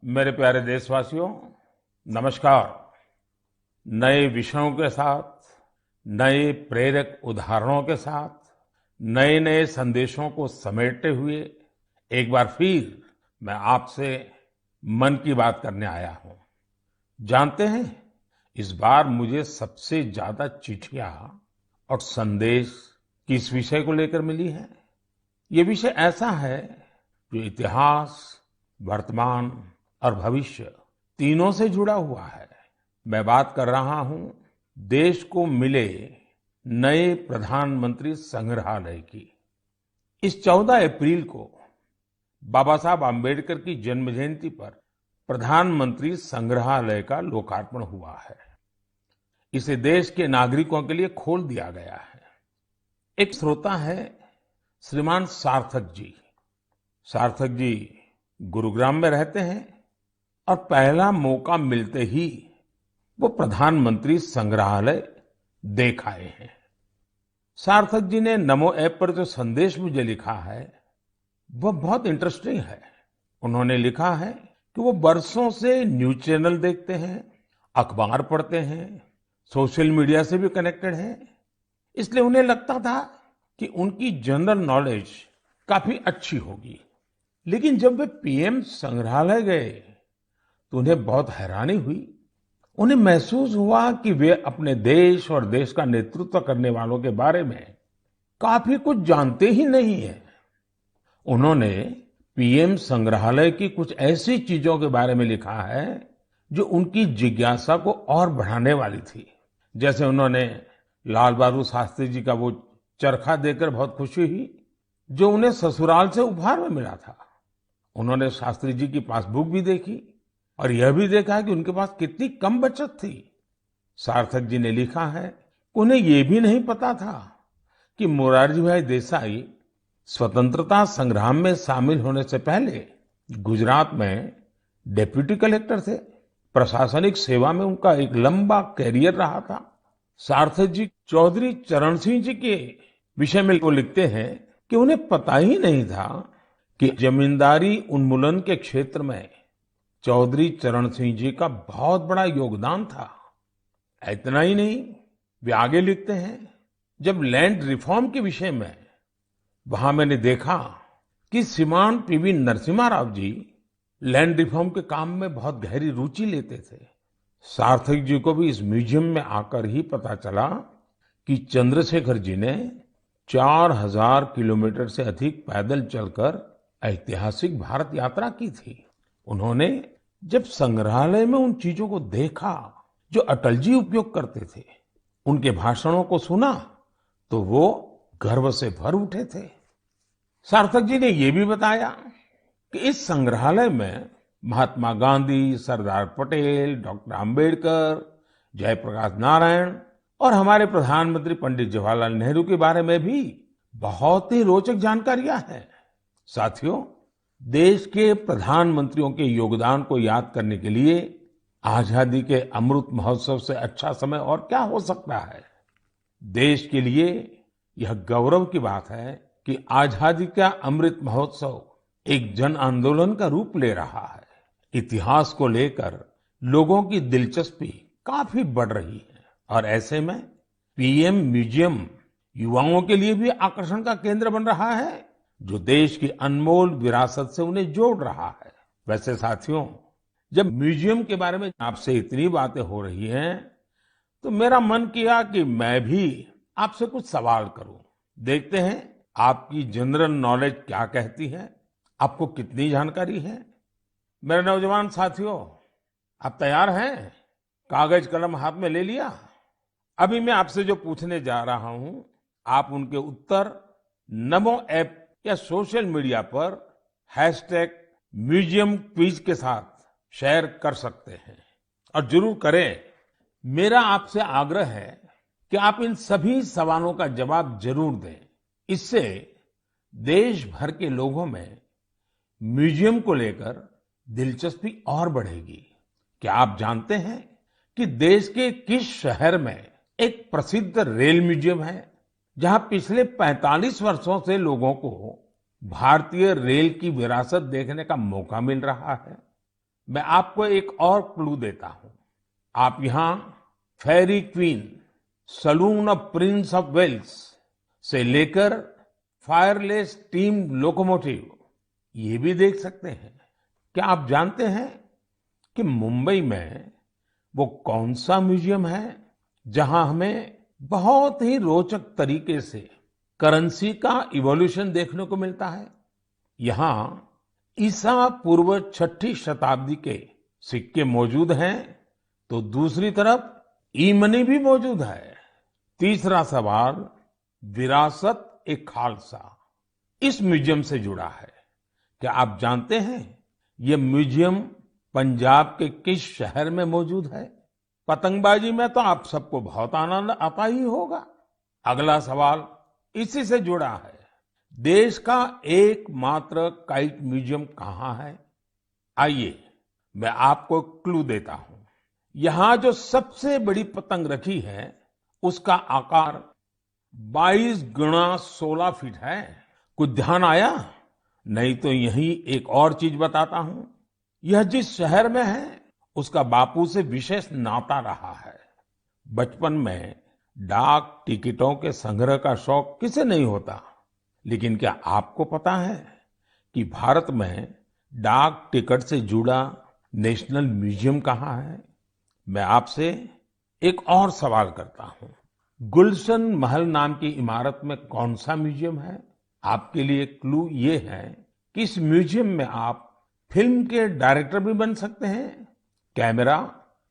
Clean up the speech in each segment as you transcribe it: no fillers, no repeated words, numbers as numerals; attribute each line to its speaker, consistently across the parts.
Speaker 1: मेरे प्यारे देशवासियों, नमस्कार। नए विषयों के साथ, नए प्रेरक उदाहरणों के साथ, नए नए संदेशों को समेटते हुए एक बार फिर मैं आपसे मन की बात करने आया हूं। जानते हैं, इस बार मुझे सबसे ज्यादा चिट्ठियां और संदेश किस विषय को लेकर मिली है? ये विषय ऐसा है जो इतिहास, वर्तमान और भविष्य तीनों से जुड़ा हुआ है। मैं बात कर रहा हूं देश को मिले नए प्रधानमंत्री संग्रहालय की। इस 14 अप्रैल को बाबा साहब आम्बेडकर की जन्म जयंती पर प्रधानमंत्री संग्रहालय का लोकार्पण हुआ है। इसे देश के नागरिकों के लिए खोल दिया गया है। एक श्रोता है श्रीमान सार्थक जी। सार्थक जी गुरुग्राम में रहते हैं और पहला मौका मिलते ही वो प्रधानमंत्री संग्रहालय देख आए हैं। सार्थक जी ने नमो ऐप पर जो संदेश मुझे लिखा है वह बहुत इंटरेस्टिंग है। उन्होंने लिखा है कि वो बरसों से न्यूज चैनल देखते हैं, अखबार पढ़ते हैं, सोशल मीडिया से भी कनेक्टेड हैं। इसलिए उन्हें लगता था कि उनकी जनरल नॉलेज काफी अच्छी होगी। लेकिन जब वे पीएम संग्रहालय गए तो उन्हें बहुत हैरानी हुई। उन्हें महसूस हुआ कि वे अपने देश और देश का नेतृत्व करने वालों के बारे में काफी कुछ जानते ही नहीं है। उन्होंने पीएम संग्रहालय की कुछ ऐसी चीजों के बारे में लिखा है जो उनकी जिज्ञासा को और बढ़ाने वाली थी। जैसे उन्होंने लाल बहादुर शास्त्री जी का वो चरखा देखकर बहुत खुशी हुई जो उन्हें ससुराल से उपहार में मिला था। उन्होंने शास्त्री जी की पासबुक भी देखी और यह भी देखा कि उनके पास कितनी कम बचत थी। सार्थक जी ने लिखा है उन्हें ये भी नहीं पता था कि मोरारजी भाई देसाई स्वतंत्रता संग्राम में शामिल होने से पहले गुजरात में डेप्यूटी कलेक्टर थे। प्रशासनिक सेवा में उनका एक लंबा कैरियर रहा था। सार्थक जी चौधरी चरण सिंह जी के विषय में वो लिखते हैं कि उन्हें पता ही नहीं था कि जमींदारी उन्मूलन के क्षेत्र में चौधरी चरण सिंह जी का बहुत बड़ा योगदान था। इतना ही नहीं, वे आगे लिखते हैं, जब लैंड रिफॉर्म के विषय में वहां मैंने देखा कि श्रीमान PV Narasimha Rao ji land reform के काम में बहुत गहरी रुचि लेते थे। सार्थक जी को भी इस म्यूजियम में आकर ही पता चला कि चंद्रशेखर जी ने 4000 किलोमीटर से अधिक पैदल चलकर ऐतिहासिक भारत यात्रा की थी। उन्होंने जब संग्रहालय में उन चीजों को देखा जो अटल जी उपयोग करते थे, उनके भाषणों को सुना, तो वो गर्व से भर उठे थे। सार्थक जी ने यह भी बताया कि इस संग्रहालय में महात्मा गांधी, सरदार पटेल, डॉक्टर अंबेडकर, जयप्रकाश नारायण और हमारे प्रधानमंत्री पंडित जवाहरलाल नेहरू के बारे में भी बहुत ही रोचक जानकारियां हैं। साथियों, देश के प्रधानमंत्रियों के योगदान को याद करने के लिए आजादी के अमृत महोत्सव से अच्छा समय और क्या हो सकता है। देश के लिए यह गौरव की बात है कि आजादी का अमृत महोत्सव एक जन आंदोलन का रूप ले रहा है। इतिहास को लेकर लोगों की दिलचस्पी काफी बढ़ रही है और ऐसे में पीएम म्यूजियम युवाओं के लिए भी आकर्षण का केंद्र बन रहा है जो देश की अनमोल विरासत से उन्हें जोड़ रहा है। वैसे साथियों, जब म्यूजियम के बारे में आपसे इतनी बातें हो रही हैं, तो मेरा मन किया कि मैं भी आपसे कुछ सवाल करूं। देखते हैं आपकी जनरल नॉलेज क्या कहती है, आपको कितनी जानकारी है। मेरे नौजवान साथियों, आप तैयार हैं? कागज कलम हाथ में ले लिया? अभी मैं आपसे जो पूछने जा रहा हूं, आप उनके उत्तर नमो ऐप या सोशल मीडिया पर #म्यूजियम क्विज के साथ शेयर कर सकते हैं और जरूर करें। मेरा आपसे आग्रह है कि आप इन सभी सवालों का जवाब जरूर दें। इससे देश भर के लोगों में म्यूजियम को लेकर दिलचस्पी और बढ़ेगी। क्या आप जानते हैं कि देश के किस शहर में एक प्रसिद्ध रेल म्यूजियम है? जहां पिछले 45 वर्षों से लोगों को भारतीय रेल की विरासत देखने का मौका मिल रहा है। मैं आपको एक और क्लू देता हूं। आप यहाँ Fairy Queen, saloon of Prince of Wales से लेकर फायरलेस स्टीम लोकोमोटिव ये भी देख सकते हैं। क्या आप जानते हैं कि मुंबई में वो कौन सा म्यूजियम है जहां हमें बहुत ही रोचक तरीके से करेंसी का इवोल्यूशन देखने को मिलता है? यहाँ ईसा पूर्व छठी शताब्दी के सिक्के मौजूद हैं, तो दूसरी तरफ ई मनी भी मौजूद है। तीसरा सवाल, विरासत ए खालसा इस म्यूजियम से जुड़ा है। क्या आप जानते हैं ये म्यूजियम पंजाब के किस शहर में मौजूद है? पतंगबाजी में तो आप सबको बहुत आनंद आता ही होगा। अगला सवाल इसी से जुड़ा है। देश का एकमात्र काइट म्यूजियम कहाँ है? आइए मैं आपको क्लू देता हूं। यहाँ जो सबसे बड़ी पतंग रखी है उसका आकार 22 गुणा 16 फीट है। कुछ ध्यान आया? नहीं तो यही एक और चीज बताता हूं। यह जिस शहर में है उसका बापू से विशेष नाता रहा है। बचपन में डाक टिकटों के संग्रह का शौक किसे नहीं होता, लेकिन क्या आपको पता है कि भारत में डाक टिकट से जुड़ा नेशनल म्यूजियम कहाँ है? मैं आपसे एक और सवाल करता हूं। गुलशन महल नाम की इमारत में कौन सा म्यूजियम है? आपके लिए क्लू ये है कि इस म्यूजियम में आप फिल्म के डायरेक्टर भी बन सकते हैं, कैमरा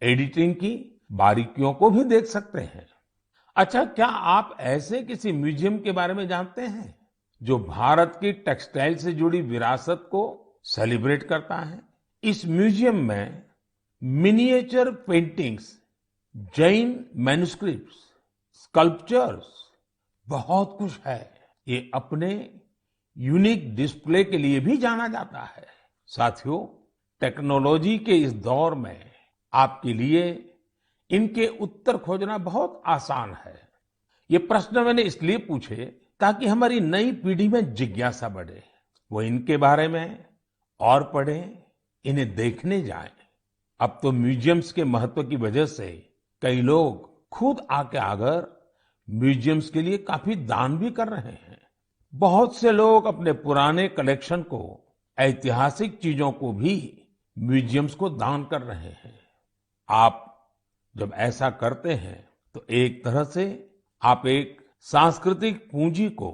Speaker 1: एडिटिंग की बारीकियों को भी देख सकते हैं। अच्छा, क्या आप ऐसे किसी म्यूजियम के बारे में जानते हैं जो भारत की टेक्सटाइल से जुड़ी विरासत को सेलिब्रेट करता है? इस म्यूजियम में miniature paintings, Jain manuscripts, sculptures, बहुत कुछ है। ये अपने यूनिक डिस्प्ले के लिए भी जाना जाता है। साथियों, टेक्नोलॉजी के इस दौर में आपके लिए इनके उत्तर खोजना बहुत आसान है। ये प्रश्न मैंने इसलिए पूछे ताकि हमारी नई पीढ़ी में जिज्ञासा बढ़े, वो इनके बारे में और पढ़ें, इन्हें देखने जाएं। अब तो म्यूजियम्स के महत्व की वजह से कई लोग खुद आके आकर म्यूजियम्स के लिए काफी दान भी कर रहे हैं। बहुत से लोग अपने पुराने कलेक्शन को, ऐतिहासिक चीजों को भी म्यूजियम्स को दान कर रहे हैं। आप जब ऐसा करते हैं तो एक तरह से आप एक सांस्कृतिक पूंजी को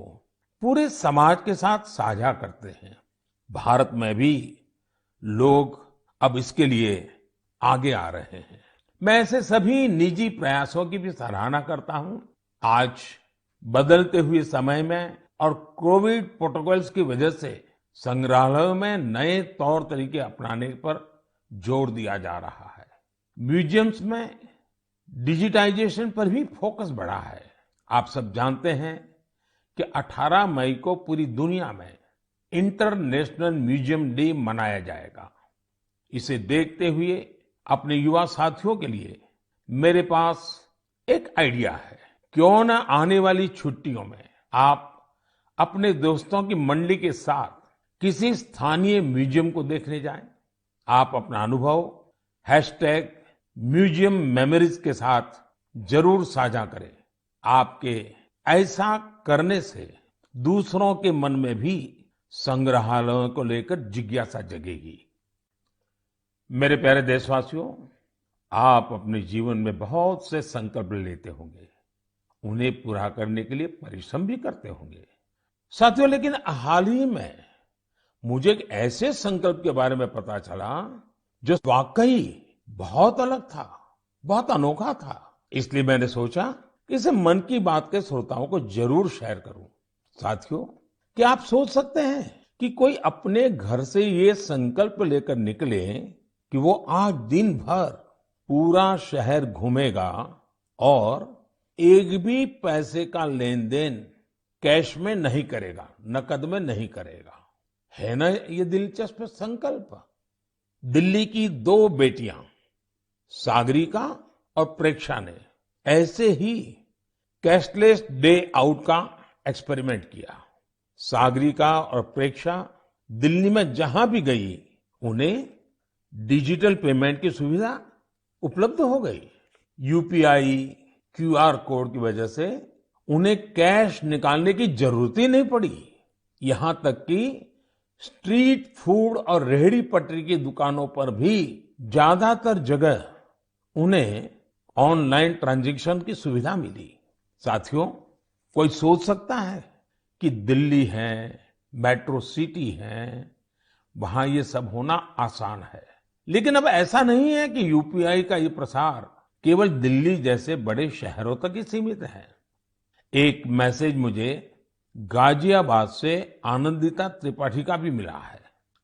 Speaker 1: पूरे समाज के साथ साझा करते हैं। भारत में भी लोग अब इसके लिए आगे आ रहे हैं। मैं ऐसे सभी निजी प्रयासों की भी सराहना करता हूं। आज बदलते हुए समय में और कोविड प्रोटोकॉल्स की वजह से संग्रहालयों में नए तौर तरीके अपनाने पर जोर दिया जा रहा है। म्यूजियम्स में डिजिटाइजेशन पर भी फोकस बढ़ा है। आप सब जानते हैं कि 18 मई को पूरी दुनिया में इंटरनेशनल म्यूजियम डे मनाया जाएगा। इसे देखते हुए अपने युवा साथियों के लिए मेरे पास एक आइडिया है। क्यों न आने वाली छुट्टियों में आप अपने दोस्तों की मंडली के साथ किसी स्थानीय म्यूजियम को देखने जाएं। आप अपना अनुभव #म्यूजियम मेमोरीज के साथ जरूर साझा करें। आपके ऐसा करने से दूसरों के मन में भी संग्रहालयों को लेकर जिज्ञासा जगेगी। मेरे प्यारे देशवासियों, आप अपने जीवन में बहुत से संकल्प लेते होंगे, उन्हें पूरा करने के लिए परिश्रम भी करते होंगे साथियों। लेकिन हाल ही में मुझे एक ऐसे संकल्प के बारे में पता चला जो वाकई बहुत अलग था, बहुत अनोखा था। इसलिए मैंने सोचा कि इसे मन की बात के श्रोताओं को जरूर शेयर करूं। साथियों, क्या आप सोच सकते हैं कि कोई अपने घर से ये संकल्प लेकर निकले कि वो आज दिन भर पूरा शहर घूमेगा और एक भी पैसे का लेन देन कैश में नहीं करेगा, नकद में नहीं करेगा। है ना ये दिलचस्प संकल्प? दिल्ली की 2 बेटियां सागरिका और प्रेक्षा ने ऐसे ही कैशलेस डे आउट का एक्सपेरिमेंट किया। सागरिका और प्रेक्षा दिल्ली में जहां भी गई, उन्हें डिजिटल पेमेंट की सुविधा उपलब्ध हो गई। यूपीआई, क्यूआर कोड की वजह से उन्हें कैश निकालने की जरूरत ही नहीं पड़ी। यहां तक कि स्ट्रीट फूड और रेहड़ी पटरी की दुकानों पर भी ज्यादातर जगह उन्हें ऑनलाइन ट्रांजैक्शन की सुविधा मिली। साथियों, कोई सोच सकता है कि दिल्ली है, मेट्रो सिटी है, वहां ये सब होना आसान है। लेकिन अब ऐसा नहीं है कि यूपीआई का ये प्रसार केवल दिल्ली जैसे बड़े शहरों तक ही सीमित है। एक मैसेज मुझे गाजियाबाद से आनंदिता त्रिपाठी का भी मिला है।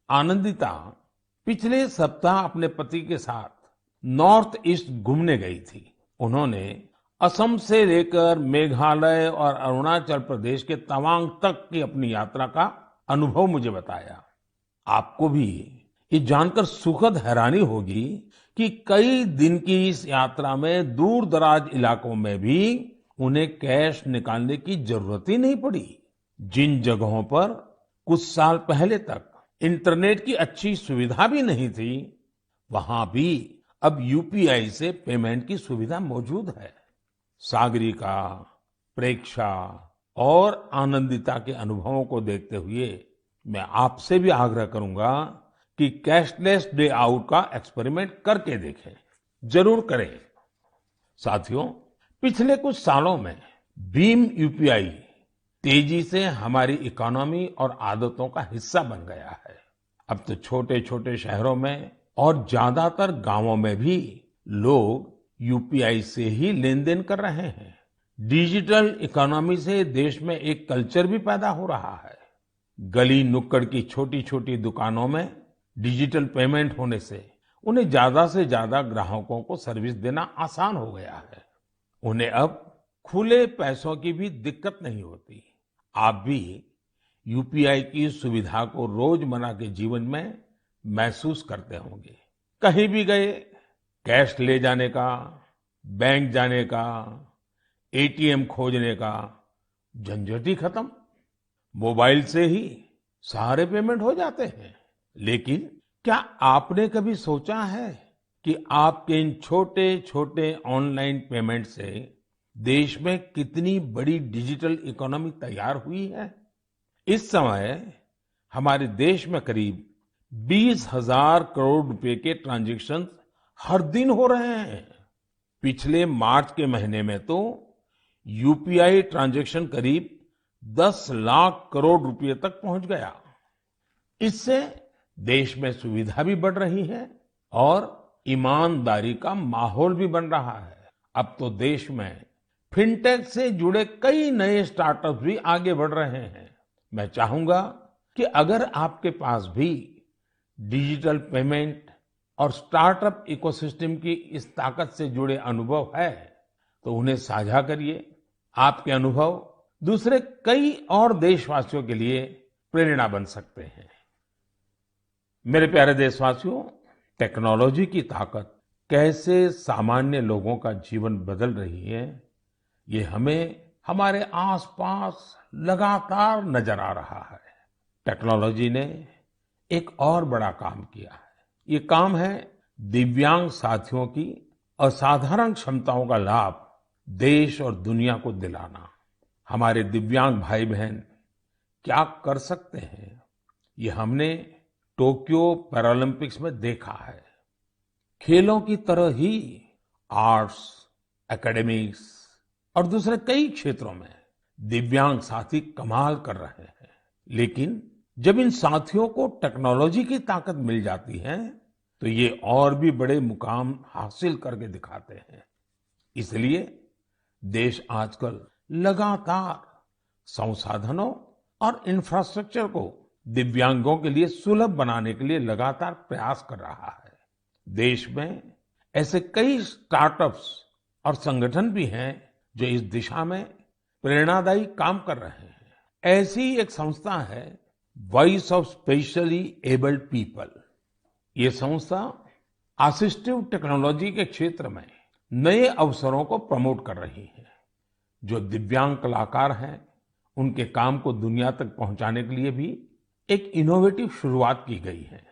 Speaker 1: आनंदिता पिछले सप्ताह अपने पति के साथ नॉर्थ ईस्ट घूमने गई थी। उन्होंने असम से लेकर मेघालय और अरुणाचल प्रदेश के तवांग तक की अपनी यात्रा का अनुभव मुझे बताया। आपको भी ये जानकर सुखद हैरानी होगी कि कई दिन की इस यात्रा में दूर दराज इलाकों में भी उन्हें कैश निकालने की जरूरत ही नहीं पड़ी। जिन जगहों पर कुछ साल पहले तक इंटरनेट की अच्छी सुविधा भी नहीं थी, वहां भी अब यूपीआई से पेमेंट की सुविधा मौजूद है। सागरिका, प्रेक्षा और आनंदिता के अनुभवों को देखते हुए मैं आपसे भी आग्रह करूंगा कि कैशलेस डे आउट का एक्सपेरिमेंट करके देखें। जरूर करें। साथियों, पिछले कुछ सालों में भीम यूपीआई तेजी से हमारी इकोनॉमी और आदतों का हिस्सा बन गया है। अब तो छोटे छोटे शहरों में और ज्यादातर गांवों में भी लोग यूपीआई से ही लेन देन कर रहे हैं। डिजिटल इकोनॉमी से देश में एक कल्चर भी पैदा हो रहा है। गली नुक्कड़ की छोटी छोटी दुकानों में डिजिटल पेमेंट होने से उन्हें ज्यादा से ज्यादा ग्राहकों को सर्विस देना आसान हो गया है। उन्हें अब खुले पैसों की भी दिक्कत नहीं होती। आप भी यूपीआई की सुविधा को रोजमर्रा के जीवन में महसूस करते होंगे। कहीं भी गए, कैश ले जाने का, बैंक जाने का, एटीएम खोजने का झंझट ही खत्म। मोबाइल से ही सारे पेमेंट हो जाते हैं। लेकिन क्या आपने कभी सोचा है कि आपके इन छोटे छोटे ऑनलाइन पेमेंट से देश में कितनी बड़ी डिजिटल इकोनॉमी तैयार हुई है? इस समय हमारे देश में करीब 20,000 करोड़ रुपए के ट्रांजैक्शन हर दिन हो रहे हैं। पिछले मार्च के महीने में तो यूपीआई ट्रांजैक्शन करीब 10 लाख करोड़ रुपए तक पहुंच गया। इससे देश में सुविधा भी बढ़ रही है और ईमानदारी का माहौल भी बन रहा है। अब तो देश में फिनटेक से जुड़े कई नए स्टार्टअप भी आगे बढ़ रहे हैं। मैं चाहूंगा कि अगर आपके पास भी डिजिटल पेमेंट और स्टार्टअप इकोसिस्टम की इस ताकत से जुड़े अनुभव है, तो उन्हें साझा करिए। आपके अनुभव दूसरे कई और देशवासियों के लिए प्रेरणा बन सकते हैं। मेरे प्यारे देशवासियों, टेक्नोलॉजी की ताकत कैसे सामान्य लोगों का जीवन बदल रही है, ये हमें हमारे आसपास लगातार नजर आ रहा है। टेक्नोलॉजी ने एक और बड़ा काम किया है। ये काम है दिव्यांग साथियों की असाधारण क्षमताओं का लाभ देश और दुनिया को दिलाना। हमारे दिव्यांग भाई बहन क्या कर सकते हैं, ये हमने टोक्यो पैरालंपिक्स में देखा है। खेलों की तरह ही आर्ट्स, एकेडमिक्स और दूसरे कई क्षेत्रों में दिव्यांग साथी कमाल कर रहे हैं। लेकिन जब इन साथियों को टेक्नोलॉजी की ताकत मिल जाती है, तो ये और भी बड़े मुकाम हासिल करके दिखाते हैं। इसलिए देश आजकल लगातार संसाधनों और इंफ्रास्ट्रक्चर को दिव्यांगों के लिए सुलभ बनाने के लिए लगातार प्रयास कर रहा है। देश में ऐसे कई स्टार्टअप्स और संगठन भी हैं जो इस दिशा में प्रेरणादायी काम कर रहे हैं। ऐसी एक संस्था है voice of specially abled people. ये संस्था असिस्टिव टेक्नोलॉजी के क्षेत्र में नए अवसरों को प्रमोट कर रही है। जो दिव्यांग कलाकार हैं, उनके काम को दुनिया तक पहुंचाने के लिए भी एक इनोवेटिव शुरुआत की गई है।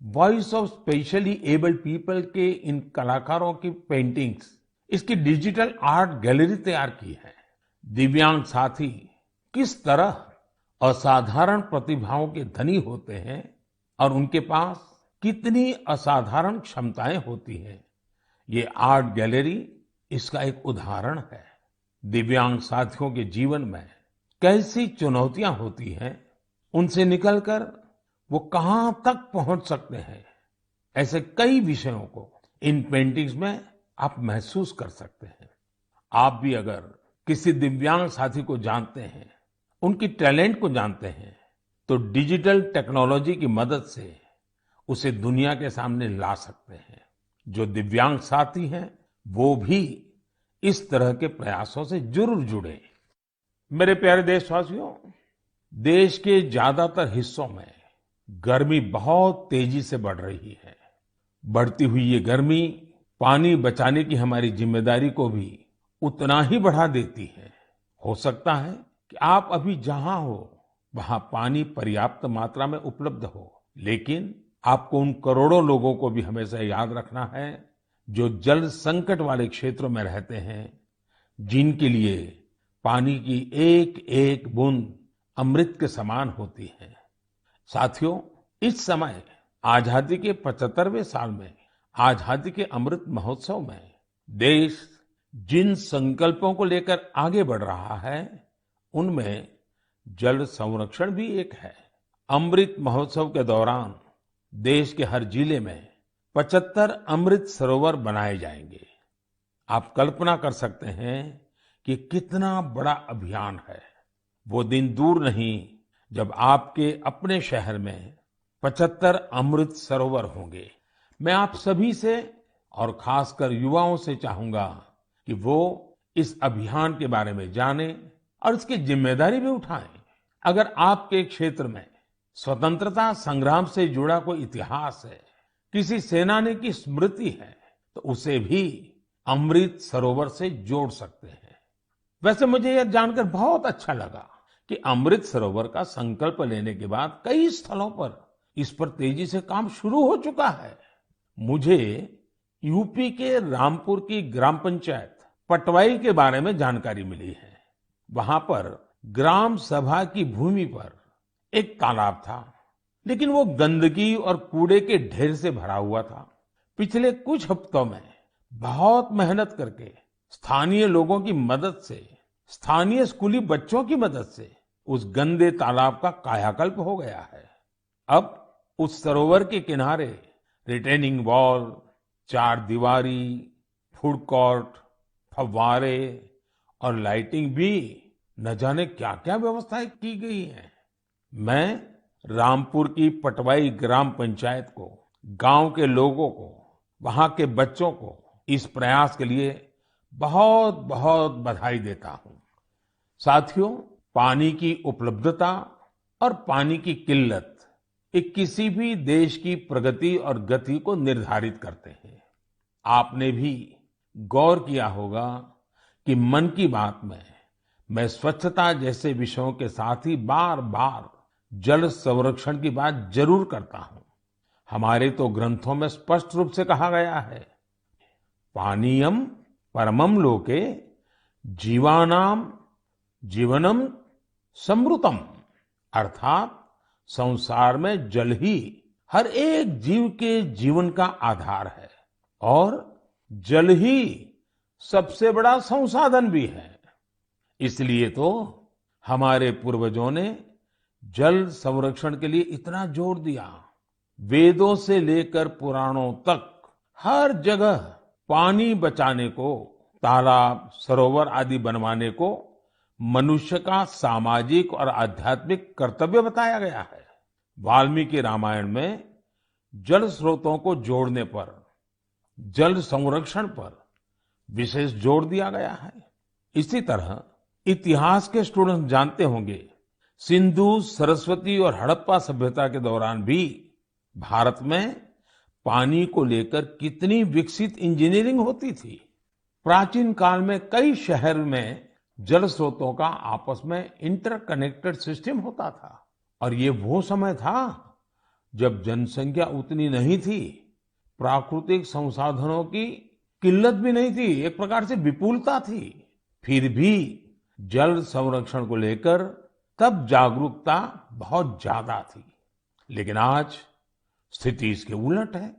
Speaker 1: Voice of specially abled people के इन कलाकारों की पेंटिंग्स, इसकी डिजिटल आर्ट गैलरी तैयार की है। दिव्यांग साथी किस तरह असाधारण प्रतिभाओं के धनी होते हैं और उनके पास कितनी असाधारण क्षमताएं होती हैं, ये आर्ट गैलरी इसका एक उदाहरण है। दिव्यांग साथियों के जीवन में कैसी चुनौतियां होती हैं, उनसे निकलकर वो कहां तक पहुंच सकते हैं, ऐसे कई विषयों को इन पेंटिंग्स में आप महसूस कर सकते हैं। आप भी अगर किसी दिव्यांग साथी को जानते हैं, उनकी टैलेंट को जानते हैं, तो डिजिटल टेक्नोलॉजी की मदद से उसे दुनिया के सामने ला सकते हैं। जो दिव्यांग साथी हैं, वो भी इस तरह के प्रयासों से जरूर जुड़े। मेरे प्यारे देशवासियों, देश के ज्यादातर हिस्सों में गर्मी बहुत तेजी से बढ़ रही है। बढ़ती हुई ये गर्मी पानी बचाने की हमारी जिम्मेदारी को भी उतना ही बढ़ा देती है। हो सकता है कि आप अभी जहां हो वहां पानी पर्याप्त मात्रा में उपलब्ध हो, लेकिन आपको उन करोड़ों लोगों को भी हमेशा याद रखना है जो जल संकट वाले क्षेत्रों में रहते हैं, जिनके लिए पानी की एक एक बूंद अमृत के समान होती है। साथियों, इस समय आजादी के 75वें साल में आजादी के अमृत महोत्सव में देश जिन संकल्पों को लेकर आगे बढ़ रहा है, उनमें जल संरक्षण भी एक है। अमृत महोत्सव के दौरान देश के हर जिले में 75 अमृत सरोवर बनाए जाएंगे। आप कल्पना कर सकते हैं कि कितना बड़ा अभियान है। वो दिन दूर नहीं जब आपके अपने शहर में 75 अमृत सरोवर होंगे। मैं आप सभी से और खासकर युवाओं से चाहूंगा कि वो इस अभियान के बारे में जानें और इसकी जिम्मेदारी भी उठाएं। अगर आपके क्षेत्र में स्वतंत्रता संग्राम से जुड़ा कोई इतिहास है, किसी सेनानी की स्मृति है, तो उसे भी अमृत सरोवर से जोड़ सकते हैं। वैसे मुझे यह जानकर बहुत अच्छा लगा कि अमृत सरोवर का संकल्प लेने के बाद कई स्थलों पर इस पर तेजी से काम शुरू हो चुका है। मुझे यूपी के रामपुर की ग्राम पंचायत पटवाई के बारे में जानकारी मिली है। वहां पर ग्राम सभा की भूमि पर एक तालाब था, लेकिन वो गंदगी और कूड़े के ढेर से भरा हुआ था। पिछले कुछ हफ्तों में बहुत मेहनत करके स्थानीय लोगों की मदद से, स्थानीय स्कूली बच्चों की मदद से उस गंदे तालाब का कायाकल्प हो गया है। अब उस सरोवर के किनारे रिटेनिंग वॉल, चार दीवारी, फूड कोर्ट, फव्वारे और लाइटिंग भी न जाने क्या क्या व्यवस्थाएं की गई हैं। मैं रामपुर की पटवाई ग्राम पंचायत को, गांव के लोगों को, वहां के बच्चों को इस प्रयास के लिए बहुत बहुत बधाई देता हूं। साथियों, पानी की उपलब्धता और पानी की किल्लत ये किसी भी देश की प्रगति और गति को निर्धारित करते हैं। आपने भी गौर किया होगा कि मन की बात में मैं स्वच्छता जैसे विषयों के साथ ही बार बार जल संरक्षण की बात जरूर करता हूं। हमारे तो ग्रंथों में स्पष्ट रूप से कहा गया है, पानीयम परमम लोके जीवानाम जीवनम समृतम, अर्थात संसार में जल ही हर एक जीव के जीवन का आधार है और जल ही सबसे बड़ा संसाधन भी है। इसलिए तो हमारे पूर्वजों ने जल संरक्षण के लिए इतना जोर दिया। वेदों से लेकर पुराणों तक हर जगह पानी बचाने को, तालाब, सरोवर आदि बनवाने को मनुष्य का सामाजिक और आध्यात्मिक कर्तव्य बताया गया है। वाल्मीकि रामायण में जल स्रोतों को जोड़ने पर, जल संरक्षण पर विशेष जोर दिया गया है। इसी तरह इतिहास के स्टूडेंट जानते होंगे, सिंधु, सरस्वती और हड़प्पा सभ्यता के दौरान भी भारत में पानी को लेकर कितनी विकसित इंजीनियरिंग होती थी। प्राचीन काल में कई शहर में जल स्रोतों का आपस में इंटरकनेक्टेड सिस्टम होता था। और ये वो समय था जब जनसंख्या उतनी नहीं थी, प्राकृतिक संसाधनों की किल्लत भी नहीं थी, एक प्रकार से विपुलता थी। फिर भी जल संरक्षण को लेकर तब जागरूकता बहुत ज्यादा थी। लेकिन आज स्थिति इसके उलट है।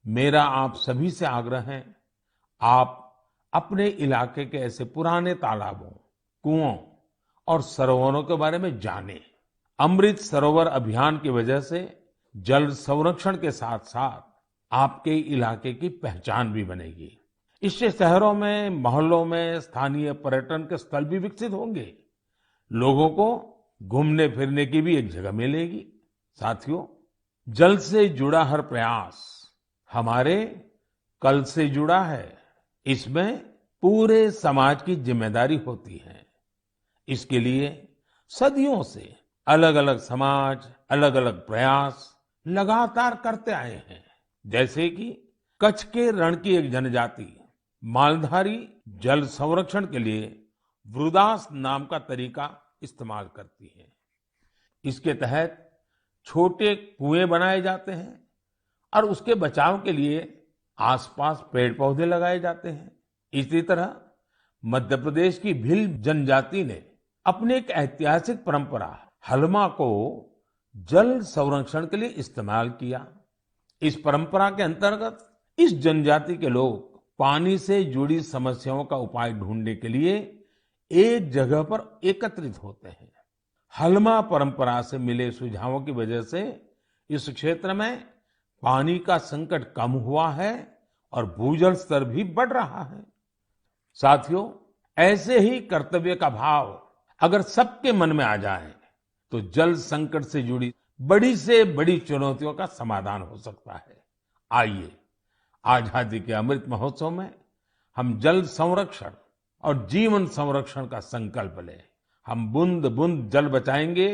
Speaker 1: मेरा आप सभी से आग्रह है, आप अपने इलाके के ऐसे पुराने तालाबों, कुओं और सरोवरों के बारे में जानें। अमृत सरोवर अभियान की वजह से जल संरक्षण के साथ साथ आपके इलाके की पहचान भी बनेगी। इससे शहरों में, मोहल्लों में स्थानीय पर्यटन के स्थल भी विकसित होंगे। लोगों को घूमने फिरने की भी एक जगह मिलेगी। साथियों, जल से जुड़ा हर प्रयास हमारे कल से जुड़ा है। इसमें पूरे समाज की जिम्मेदारी होती है। इसके लिए सदियों से अलग अलग समाज, अलग अलग प्रयास लगातार करते आए हैं। जैसे कि कच्छ के रण की एक जनजाति मालधारी जल संरक्षण के लिए वृदास नाम का तरीका इस्तेमाल करती है। इसके तहत छोटे कुएं बनाए जाते हैं और उसके बचाव के लिए आसपास पेड़ पौधे लगाए जाते हैं। इसी तरह मध्य प्रदेश की भील जनजाति ने अपनी एक ऐतिहासिक परंपरा हलमा को जल संरक्षण के लिए इस्तेमाल किया। इस परंपरा के अंतर्गत इस जनजाति के लोग पानी से जुड़ी समस्याओं का उपाय ढूंढने के लिए एक जगह पर एकत्रित होते हैं। हलमा परंपरा से मिले सुझावों की वजह से इस क्षेत्र में पानी का संकट कम हुआ है और भूजल स्तर भी बढ़ रहा है। साथियों, ऐसे ही कर्तव्य का भाव अगर सबके मन में आ जाए तो जल संकट से जुड़ी बड़ी से बड़ी चुनौतियों का समाधान हो सकता है। आइए, आजादी के अमृत महोत्सव में हम जल संरक्षण और जीवन संरक्षण का संकल्प लें। हम बूंद बूंद जल बचाएंगे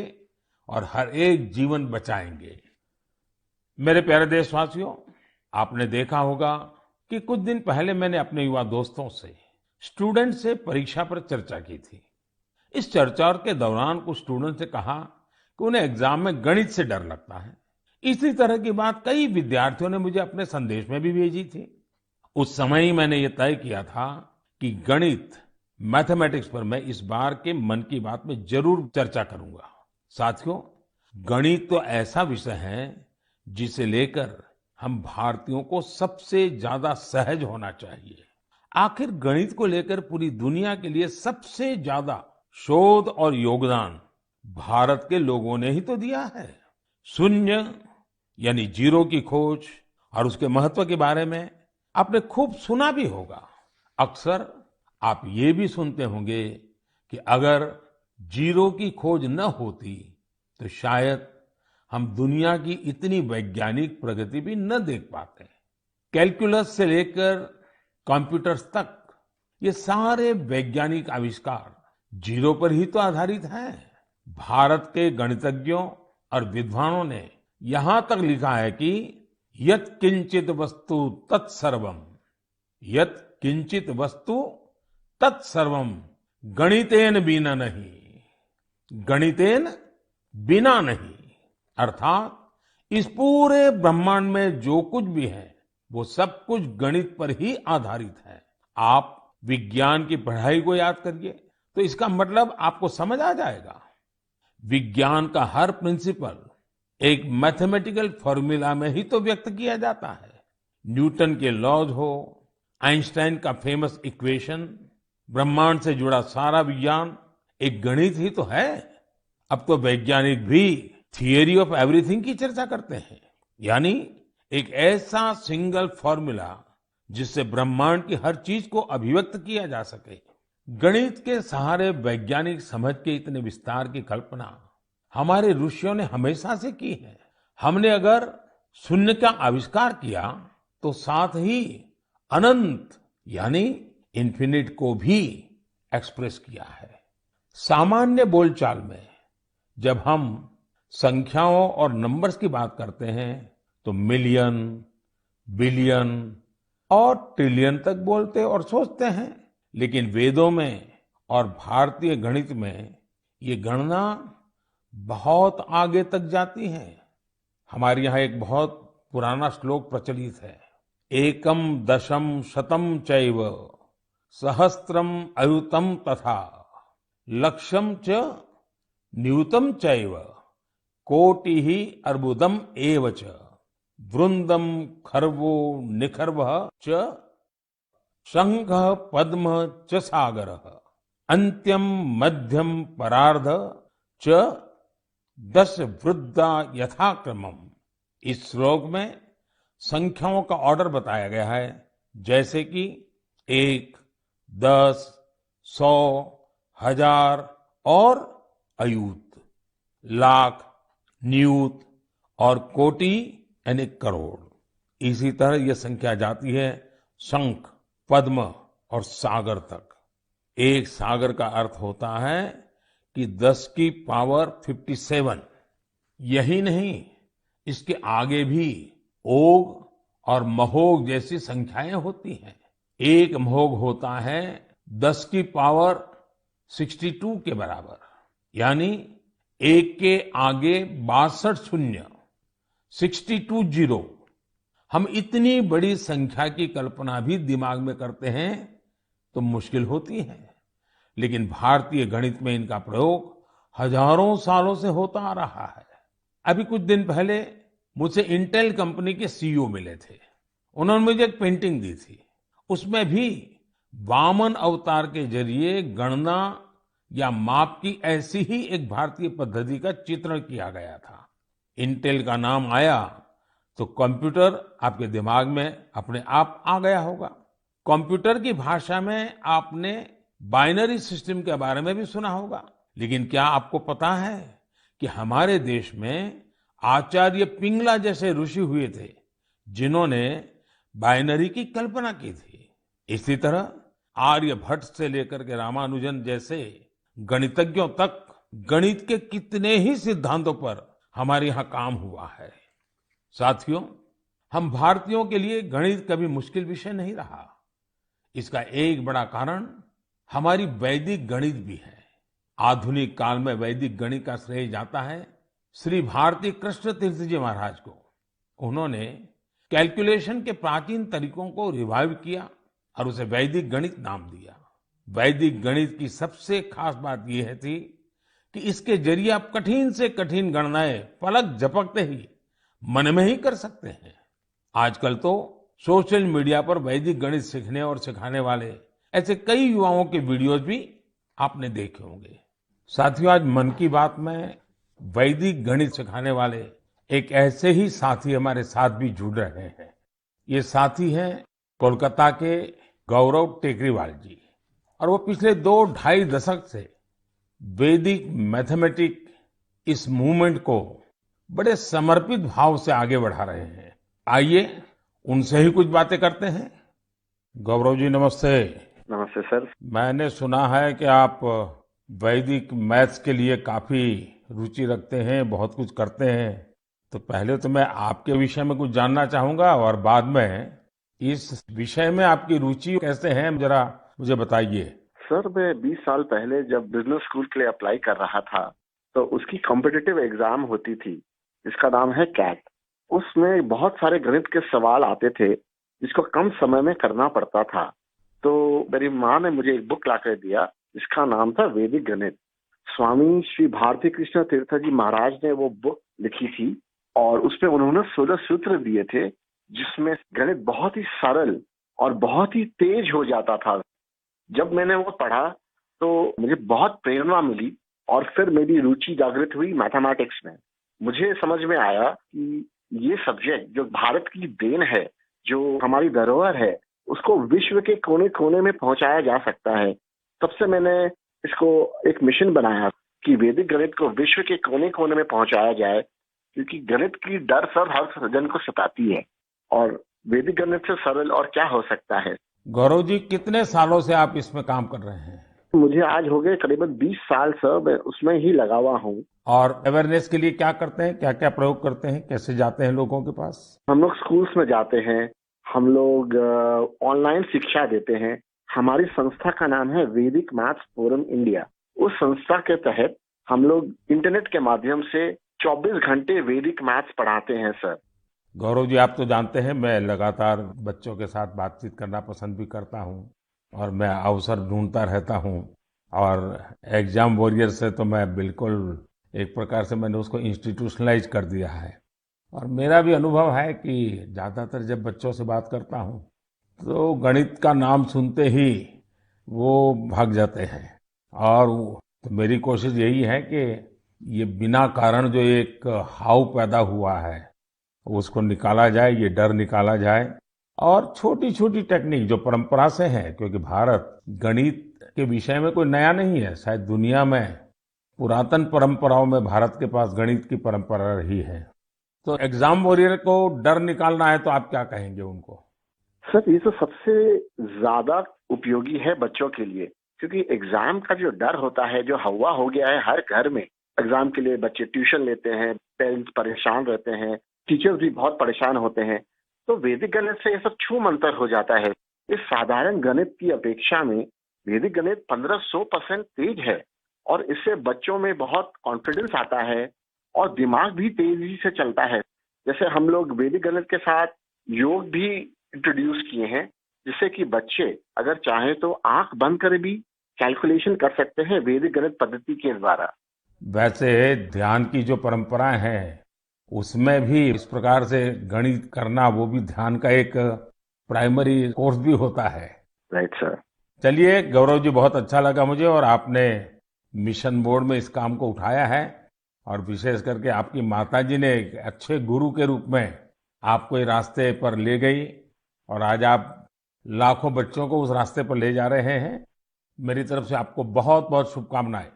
Speaker 1: और हर एक जीवन बचाएंगे। मेरे प्यारे देशवासियों, आपने देखा होगा कि कुछ दिन पहले मैंने अपने युवा दोस्तों से, स्टूडेंट से परीक्षा पर चर्चा की थी। इस चर्चा के दौरान कुछ स्टूडेंट से कहा कि उन्हें एग्जाम में गणित से डर लगता है। इसी तरह की बात कई विद्यार्थियों ने मुझे अपने संदेश में भी भेजी थी। उस समय ही मैंने ये तय किया था कि गणित, मैथमेटिक्स पर मैं इस बार के मन की बात में जरूर चर्चा करूंगा। साथियों, गणित तो ऐसा विषय है जिसे लेकर हम भारतीयों को सबसे ज्यादा सहज होना चाहिए। आखिर गणित को लेकर पूरी दुनिया के लिए सबसे ज्यादा शोध और योगदान भारत के लोगों ने ही तो दिया है। शून्य यानी जीरो की खोज और उसके महत्व के बारे में आपने खूब सुना भी होगा। अक्सर आप ये भी सुनते होंगे कि अगर जीरो की खोज न होती तो शायद हम दुनिया की इतनी वैज्ञानिक प्रगति भी न देख पाते। कैलकुलस से लेकर कंप्यूटर्स तक ये सारे वैज्ञानिक आविष्कार जीरो पर ही तो आधारित हैं। भारत के गणितज्ञों और विद्वानों ने यहां तक लिखा है कि यत् किंचित वस्तु तत्सर्वम, यत् किंचित वस्तु तत्सर्वम गणितेन बिना नहीं, गणितेन बिना नहीं। अर्थात इस पूरे ब्रह्मांड में जो कुछ भी है वो सब कुछ गणित पर ही आधारित है। आप विज्ञान की पढ़ाई को याद करिए तो इसका मतलब आपको समझ आ जाएगा। विज्ञान का हर प्रिंसिपल एक मैथमेटिकल फॉर्मूला में ही तो व्यक्त किया जाता है। न्यूटन के लॉज हो, आइंस्टाइन का फेमस इक्वेशन, ब्रह्मांड से जुड़ा सारा विज्ञान एक गणित ही तो है। अब तो वैज्ञानिक भी थियरी ऑफ एवरीथिंग की चर्चा करते हैं, यानी एक ऐसा सिंगल फॉर्मूला जिससे ब्रह्मांड की हर चीज को अभिव्यक्त किया जा सके। गणित के सहारे वैज्ञानिक समझ के इतने विस्तार की कल्पना हमारे ऋषियों ने हमेशा से की है। हमने अगर शून्य का आविष्कार किया तो साथ ही अनंत यानी इन्फिनिट को भी एक्सप्रेस किया है। सामान्य बोलचाल में जब हम संख्याओं और नंबर्स की बात करते हैं तो मिलियन, बिलियन और ट्रिलियन तक बोलते और सोचते हैं, लेकिन वेदों में और भारतीय गणित में ये गणना बहुत आगे तक जाती है। हमारे यहाँ एक बहुत पुराना श्लोक प्रचलित है, एकम दशम शतम चैव सहस्त्रम अयुतम तथा लक्ष्यम च न्यूतम चैव कोटि ही अर्बुदम एव च वृंदम खर्वो निखर्व च शंख पद्म च सागर अंत्यम मध्यम परार्ध च दश वृद्धा यथाक्रमम। इस श्लोक में संख्याओं का ऑर्डर बताया गया है, जैसे कि 1, 10, 100, 1000 और अयूत, लाख, नियूत और कोटि यानी करोड़। इसी तरह यह संख्या जाती है शंख, पद्म और सागर तक। एक सागर का अर्थ होता है कि 10 की पावर 57। यही नहीं, इसके आगे भी ओघ और महोघ जैसी संख्याएं होती हैं। एक महोघ होता है 10 की पावर 62 के बराबर, यानी एक के आगे 62 शून्य, 62 जीरो। हम इतनी बड़ी संख्या की कल्पना भी दिमाग में करते हैं तो मुश्किल होती है, लेकिन भारतीय गणित में इनका प्रयोग हजारों सालों से होता आ रहा है। अभी कुछ दिन पहले मुझसे इंटेल कंपनी के सीईओ मिले थे। उन्होंने मुझे एक पेंटिंग दी थी, उसमें भी वामन अवतार के जरिए गणना या माप की ऐसी ही एक भारतीय पद्धति का चित्रण किया गया था। इंटेल का नाम आया तो कंप्यूटर आपके दिमाग में अपने आप आ गया होगा। कंप्यूटर की भाषा में आपने बाइनरी सिस्टम के बारे में भी सुना होगा, लेकिन क्या आपको पता है कि हमारे देश में आचार्य पिंगला जैसे ऋषि हुए थे जिन्होंने बाइनरी की कल्पना की थी। इसी तरह आर्यभट्ट से लेकर के रामानुजन जैसे गणितज्ञों तक गणित के कितने ही सिद्धांतों पर हमारे यहाँ काम हुआ है। साथियों, हम भारतीयों के लिए गणित कभी मुश्किल विषय नहीं रहा। इसका एक बड़ा कारण हमारी वैदिक गणित भी है। आधुनिक काल में वैदिक गणित का श्रेय जाता है श्री भारती कृष्ण तीर्थ जी महाराज को। उन्होंने कैलकुलेशन के प्राचीन तरीकों को रिवाइव किया और उसे वैदिक गणित नाम दिया। वैदिक गणित की सबसे खास बात यह थी कि इसके जरिए आप कठिन से कठिन गणनाएं पलक झपकते ही मन में ही कर सकते हैं। आजकल तो सोशल मीडिया पर वैदिक गणित सीखने और सिखाने वाले ऐसे कई युवाओं के वीडियोस भी आपने देखे होंगे। साथियों, आज मन की बात में वैदिक गणित सिखाने वाले एक ऐसे ही साथी हमारे साथ भी जुड़ रहे हैं। ये साथी हैं कोलकाता के गौरव टेकरीवाल जी, और वो पिछले 2-2.5 दशक से वैदिक मैथमेटिक्स इस मूवमेंट को बड़े समर्पित भाव से आगे बढ़ा रहे हैं। आइए उनसे ही कुछ बातें करते हैं। गौरव जी, नमस्ते।
Speaker 2: नमस्ते सर।
Speaker 1: मैंने सुना है कि आप वैदिक मैथ्स के लिए काफी रुचि रखते हैं, बहुत कुछ करते हैं। तो पहले तो मैं आपके विषय में कुछ जानना चाहूंगा और बाद में इस विषय में आपकी रुचि कैसे है, जरा मुझे बताइए।
Speaker 2: सर, मैं 20 साल पहले जब बिजनेस स्कूल के लिए अप्लाई कर रहा था तो उसकी कॉम्पिटिटिव एग्जाम होती थी जिसका नाम है कैट। उसमें बहुत सारे गणित के सवाल आते थे जिसको कम समय में करना पड़ता था। तो मेरी माँ ने मुझे एक बुक लाकर दिया जिसका नाम था वैदिक गणित। स्वामी श्री भारती कृष्ण तीर्थ जी महाराज ने वो बुक लिखी थी और उसमें उन्होंने 16 सूत्र दिए थे जिसमें गणित बहुत ही सरल और बहुत ही तेज हो जाता था। जब मैंने वो पढ़ा तो मुझे बहुत प्रेरणा मिली और फिर मेरी रुचि जागृत हुई मैथमेटिक्स में। मुझे समझ में आया कि ये सब्जेक्ट जो भारत की देन है, जो हमारी धरोहर है, उसको विश्व के कोने कोने में पहुंचाया जा सकता है। तब से मैंने इसको एक मिशन बनाया कि वैदिक गणित को विश्व के कोने कोने में पहुंचाया जाए, क्योंकि गणित की डर सर हर जन को सताती है और वैदिक गणित से सरल और क्या हो सकता है।
Speaker 1: गौरव जी, कितने सालों से आप इसमें काम कर रहे हैं?
Speaker 2: मुझे आज हो गए करीबन 20 साल सर, मैं उसमें ही लगा हुआ हूँ।
Speaker 1: और अवेयरनेस के लिए क्या करते हैं, क्या क्या प्रयोग करते हैं, कैसे जाते हैं लोगों के पास?
Speaker 2: हम लोग स्कूल्स में जाते हैं, हम लोग ऑनलाइन शिक्षा देते हैं, हमारी संस्था का नाम है वैदिक मैथ्स फोरम इंडिया। उस संस्था के तहत हम लोग इंटरनेट के माध्यम से 24 घंटे वैदिक मैथ्स पढ़ाते हैं सर।
Speaker 1: गौरव जी, आप तो जानते हैं मैं लगातार बच्चों के साथ बातचीत करना पसंद भी करता हूं और मैं अवसर ढूंढता रहता हूं। और एग्जाम वॉरियर से तो मैं बिल्कुल एक प्रकार से मैंने उसको इंस्टीट्यूशनलाइज कर दिया है। और मेरा भी अनुभव है कि ज़्यादातर जब बच्चों से बात करता हूं तो गणित का नाम सुनते ही वो भाग जाते हैं। और तो मेरी कोशिश यही है कि ये बिना कारण जो एक हाव पैदा हुआ है उसको निकाला जाए, ये डर निकाला जाए। और छोटी छोटी टेक्निक जो परंपरा से है, क्योंकि भारत गणित के विषय में कोई नया नहीं है, शायद दुनिया में पुरातन परंपराओं में भारत के पास गणित की परंपरा रही है। तो एग्जाम वॉरियर को डर निकालना है तो आप क्या कहेंगे उनको?
Speaker 2: सर ये तो सबसे ज्यादा उपयोगी है बच्चों के लिए, क्योंकि एग्जाम का जो डर होता है, जो हवा हो गया है हर घर में, एग्जाम के लिए बच्चे ट्यूशन लेते हैं, पेरेंट्स परेशान रहते हैं, टीचर्स भी बहुत परेशान होते हैं। तो वैदिक गणित से ये सब छू मंतर हो जाता है। इस साधारण गणित की अपेक्षा में वैदिक गणित 1500% तेज है और इससे बच्चों में बहुत कॉन्फिडेंस आता है और दिमाग भी तेजी से चलता है। जैसे हम लोग वैदिक गणित के साथ योग भी इंट्रोड्यूस किए हैं, जिससे कि बच्चे अगर चाहें तो आंख बंद कर भी कैलकुलेशन कर सकते हैं वैदिक गणित पद्धति के द्वारा।
Speaker 1: वैसे ध्यान की जो परंपरा है उसमें भी इस प्रकार से गणित करना, वो भी ध्यान का एक प्राइमरी कोर्स भी होता है।
Speaker 2: Right sir.
Speaker 1: चलिए गौरव जी, बहुत अच्छा लगा मुझे, और आपने मिशन मोड में इस काम को उठाया है। और विशेष करके आपकी माताजी ने एक अच्छे गुरु के रूप में आपको ये रास्ते पर ले गई और आज आप लाखों बच्चों को उस रास्ते पर ले जा रहे हैं। मेरी तरफ से आपको बहुत बहुत शुभकामनाएं।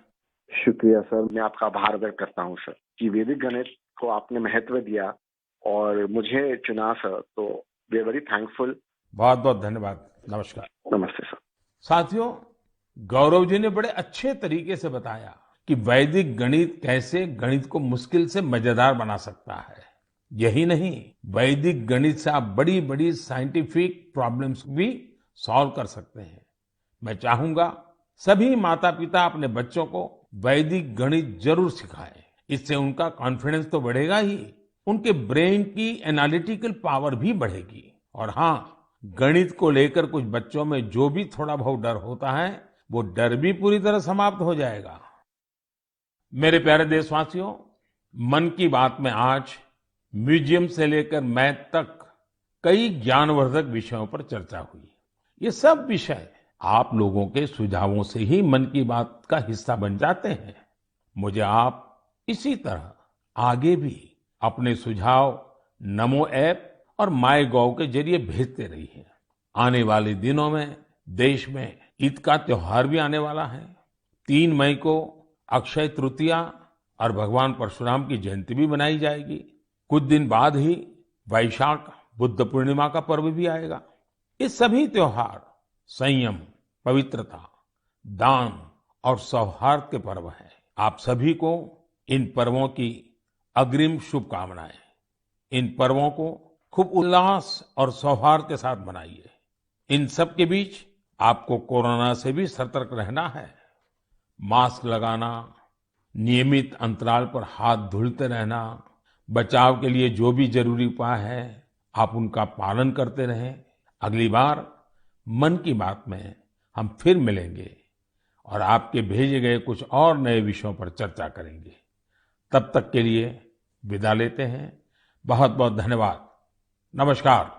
Speaker 2: शुक्रिया सर, मैं आपका आभार व्यक्त करता हूँ सर कि वैदिक गणित को आपने महत्व दिया और मुझे चुना सर, तो वी आर वेरी थैंकफुल।
Speaker 1: बहुत बहुत धन्यवाद। नमस्कार।
Speaker 2: नमस्ते सर।
Speaker 1: साथियों, गौरव जी ने बड़े अच्छे तरीके से बताया कि वैदिक गणित कैसे गणित को मुश्किल से मजेदार बना सकता है। यही नहीं, वैदिक गणित से आप बड़ी बड़ी साइंटिफिक प्रॉब्लम्स भी सॉल्व कर सकते हैं। मैं चाहूंगा सभी माता पिता अपने बच्चों को वैदिक गणित जरूर सिखाएं। इससे उनका कॉन्फिडेंस तो बढ़ेगा ही, उनके ब्रेन की एनालिटिकल पावर भी बढ़ेगी। और हाँ, गणित को लेकर कुछ बच्चों में जो भी थोड़ा बहुत डर होता है, वो डर भी पूरी तरह समाप्त हो जाएगा। मेरे प्यारे देशवासियों, मन की बात में आज म्यूजियम से लेकर मैथ तक कई ज्ञानवर्धक विषयों पर चर्चा हुई। ये सब विषय आप लोगों के सुझावों से ही मन की बात का हिस्सा बन जाते हैं। मुझे आप इसी तरह आगे भी अपने सुझाव नमो ऐप और माय गॉव के जरिए भेजते रहिए। आने वाले दिनों में देश में ईद का त्योहार भी आने वाला है। 3 मई को अक्षय तृतीया और भगवान परशुराम की जयंती भी मनाई जाएगी। कुछ दिन बाद ही वैशाख बुद्ध पूर्णिमा का पर्व भी आएगा। ये सभी त्योहार संयम, पवित्रता, दान और सौहार्द के पर्व हैं। आप सभी को इन पर्वों की अग्रिम शुभकामनाएं। इन पर्वों को खूब उल्लास और सौहार्द के साथ मनाइए। इन सब के बीच आपको कोरोना से भी सतर्क रहना है। मास्क लगाना, नियमित अंतराल पर हाथ धुलते रहना, बचाव के लिए जो भी जरूरी उपाय है आप उनका पालन करते रहें। अगली बार मन की बात में हम फिर मिलेंगे और आपके भेजे गए कुछ और नए विषयों पर चर्चा करेंगे। तब तक के लिए विदा लेते हैं। बहुत बहुत धन्यवाद। नमस्कार।